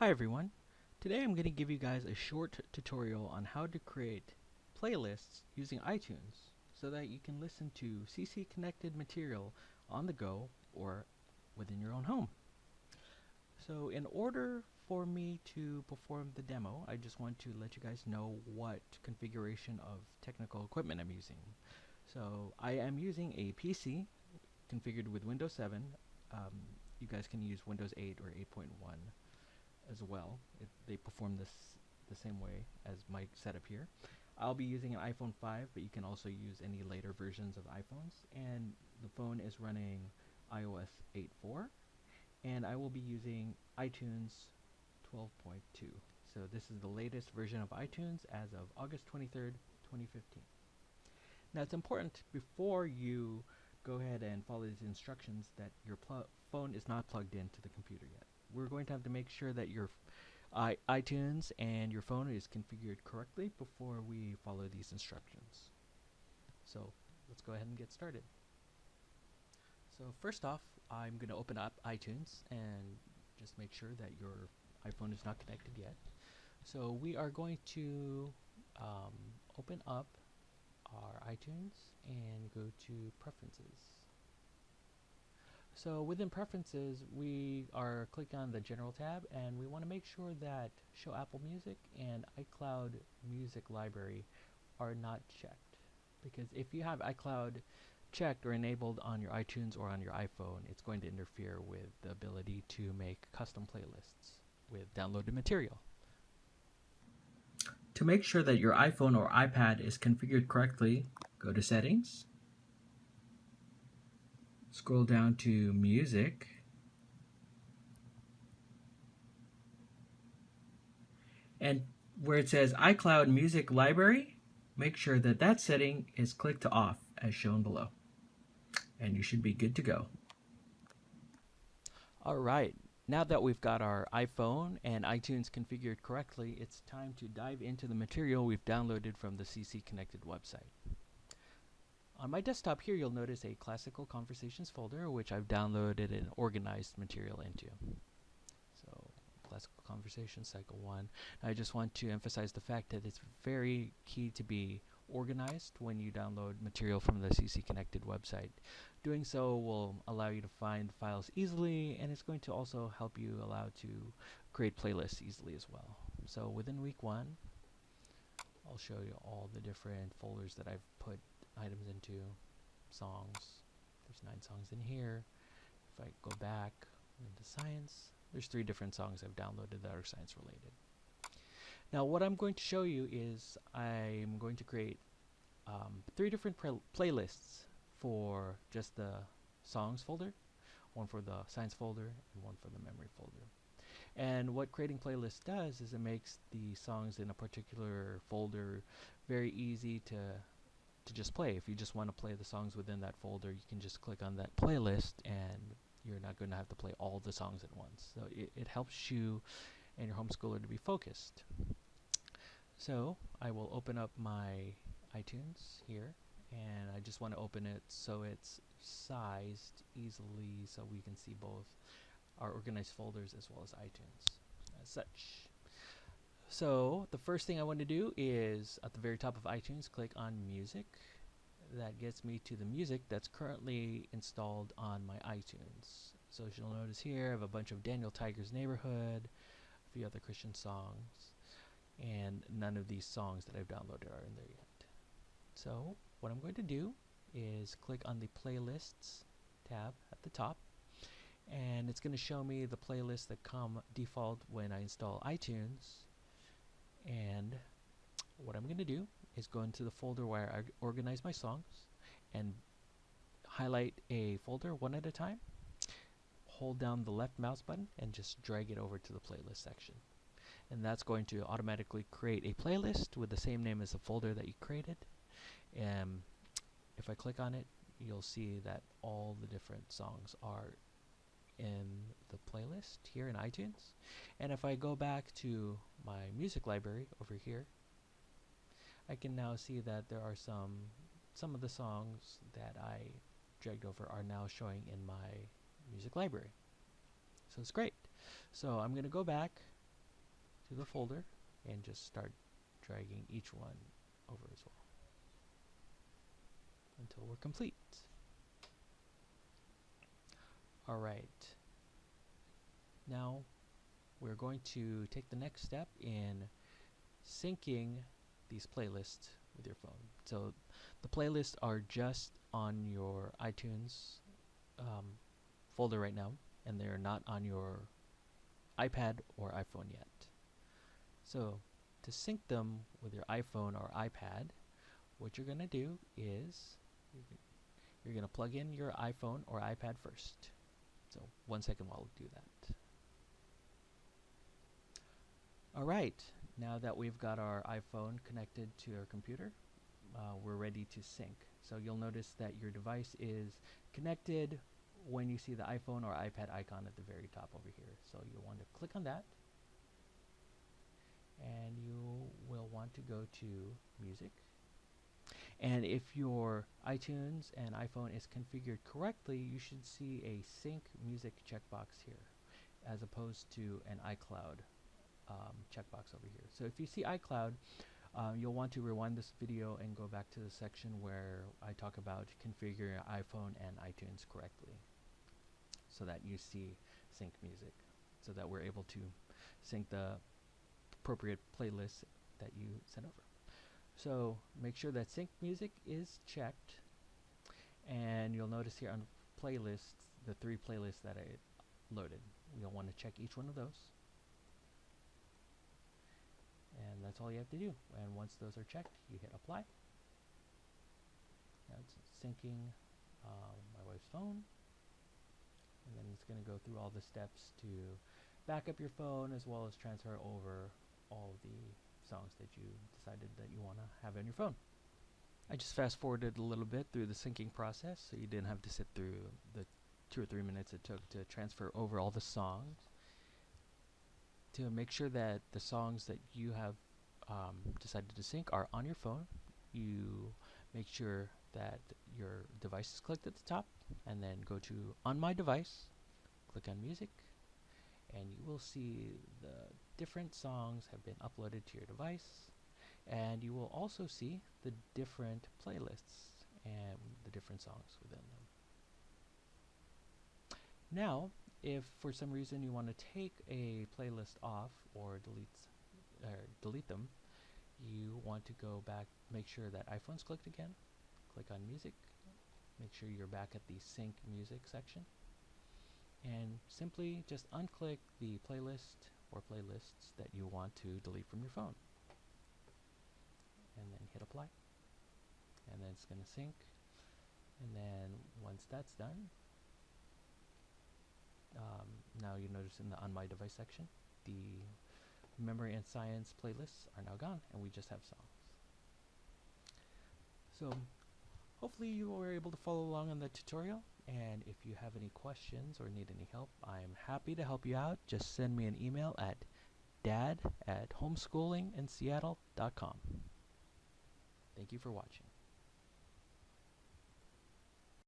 Hi everyone. Today I'm going to give you guys a short tutorial on how to create playlists using iTunes so that you can listen to CC connected material on the go or within your own home. So in order for me to perform the demo, I just want to let you guys know what configuration of technical equipment I'm using. So I am using a PC configured with Windows 7. You guys can use Windows 8 or 8.1 as well. They perform the same way as my setup here. I'll be using an iPhone 5, but you can also use any later versions of iPhones. And the phone is running iOS 8.4, and I will be using iTunes 12.2. So this is the latest version of iTunes as of August 23rd, 2015. Now it's important before you go ahead and follow these instructions that your phone is not plugged into the computer yet. We're going to have to make sure that your iTunes and your phone is configured correctly before we follow these instructions. So let's go ahead and get started. So first off, I'm going to open up iTunes and just make sure that your iPhone is not connected yet. So we are going to open up our iTunes and go to Preferences. So within Preferences, we are clicking on the General tab, and we want to make sure that Show Apple Music and iCloud Music Library are not checked. Because if you have iCloud checked or enabled on your iTunes or on your iPhone, it's going to interfere with the ability to make custom playlists with downloaded material. To make sure that your iPhone or iPad is configured correctly, go to Settings, scroll down to Music, and where it says iCloud Music Library, make sure that that setting is clicked to off as shown below. And you should be good to go. Alright, now that we've got our iPhone and iTunes configured correctly, it's time to dive into the material we've downloaded from the CC Connected website. On my desktop here, you'll notice a Classical Conversations folder, which I've downloaded and organized material into. So, Classical Conversations, Cycle 1. I just want to emphasize the fact that it's very key to be organized when you download material from the CC Connected website. Doing so will allow you to find files easily, and it's going to also help you allow to create playlists easily as well. So within week 1, I'll show you all the different folders that I've put items into. Songs, there's 9 songs in here. If I go back into science, there's 3 different songs I've downloaded that are science related. Now what I'm going to show you is I'm going to create 3 different playlists for just the songs folder, one for the science folder, and one for the memory folder. And what creating playlists does is it makes the songs in a particular folder very easy to just play. If you just want to play the songs within that folder, you can just click on that playlist and you're not going to have to play all the songs at once. So it helps you and your homeschooler to be focused. So I will open up my iTunes here, and I just want to open it so it's sized easily so we can see both our organized folders as well as iTunes as such. So the first thing I want to do is at the very top of iTunes, click on Music. That gets me to the music that's currently installed on my iTunes. So as you'll notice here, I have a bunch of Daniel Tiger's Neighborhood, a few other Christian songs, and none of these songs that I've downloaded are in there yet. So what I'm going to do is click on the Playlists tab at the top, and it's going to show me the playlists that come default when I install iTunes. And what I'm going to do is go into the folder where I organize my songs and highlight a folder one at a time, hold down the left mouse button, and just drag it over to the playlist section. And that's going to automatically create a playlist with the same name as the folder that you created. If I click on it, you'll see that all the different songs are in the playlist here in iTunes. And if I go back to my music library over here, I can now see that there are some of the songs that I dragged over are now showing in my music library. So it's great. So I'm going to go back to the folder and just start dragging each one over as well until we're complete. Alright, now we're going to take the next step in syncing these playlists with your phone. So the playlists are just on your iTunes folder right now, and they're not on your iPad or iPhone yet. So to sync them with your iPhone or iPad, what you're going to do is you're going to plug in your iPhone or iPad first. So 1 second while we do that. Alright, now that we've got our iPhone connected to our computer, we're ready to sync. So you'll notice that your device is connected when you see the iPhone or iPad icon at the very top over here. So you'll want to click on that, and you will want to go to Music. And if your iTunes and iPhone is configured correctly, you should see a Sync Music checkbox here, as opposed to an iCloud checkbox over here. So if you see iCloud, you'll want to rewind this video and go back to the section where I talk about configuring your iPhone and iTunes correctly, so that you see Sync Music, so that we're able to sync the appropriate playlists that you sent over. So make sure that Sync Music is checked, and you'll notice here on playlists, the 3 playlists that I loaded. You'll want to check each one of those, and that's all you have to do. And once those are checked, you hit apply. Now it's syncing my wife's phone, and then it's going to go through all the steps to back up your phone, as well as transfer over all the songs that you decided that you want to have on your phone. I just fast forwarded a little bit through the syncing process, so you didn't have to sit through the 2 or 3 minutes it took to transfer over all the songs. To make sure that the songs that you have decided to sync are on your phone, you make sure that your device is clicked at the top, and then go to On My Device, click on Music, and you will see the different songs have been uploaded to your device, and you will also see the different playlists and the different songs within them. Now, if for some reason you want to take a playlist off or delete them, you want to go back, make sure that iPhone's clicked again, click on Music, make sure you're back at the Sync Music section, and simply just unclick the playlist or playlists that you want to delete from your phone, and then hit apply, and then it's going to sync. And then once that's done, now you notice in the On My Device section, the memory and science playlists are now gone, and we just have songs. So hopefully you were able to follow along on the tutorial, and if you have any questions or need any help, I'm happy to help you out. Just send me an email at dad@homeschoolinginseattle.com. Thank you for watching.